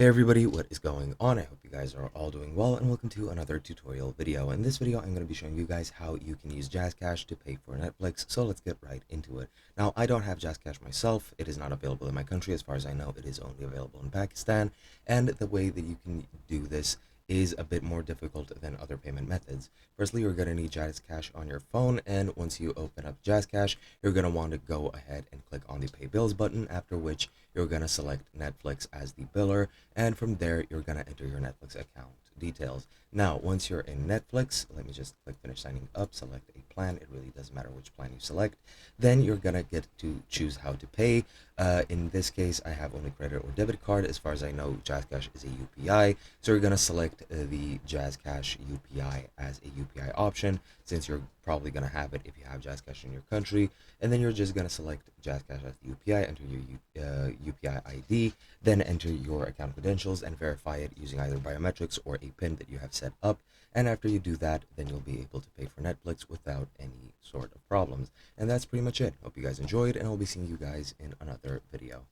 Hey everybody, what is going on? I hope you guys are all doing well and welcome to another tutorial video. In this video, I'm going to be showing you guys how you can use Jazzcash to pay for Netflix, so let's get right into it. Now, I don't have Jazzcash myself. It is not available in my country. As far as I know, it is only available in Pakistan, and the way that you can do this is a bit more difficult than other payment methods. Firstly, you're going to need Jazzcash on your phone, and once you open up Jazzcash, you're going to want to go ahead and click on the Pay Bills button, after which you're going to select Netflix as the biller, and from there you're going to enter your Netflix account details. Now, once you're in Netflix, let me just click finish signing up, select a plan. It really doesn't matter which plan you select. Then you're going to get to choose how to pay. In this case, I have only credit or debit card. As far as I know, Jazzcash is a UPI, so you're going to select the Jazzcash UPI as a UPI option, since you're probably going to have it if you have Jazzcash in your country. And then you're just going to select Jazzcash as the UPI, enter your UPI ID, then enter your account credentials and verify it using either biometrics or a PIN that you have set up. And after you do that, then you'll be able to pay for Netflix without any sort of problems. And that's pretty much it. Hope you guys enjoyed, and I'll be seeing you guys in another video.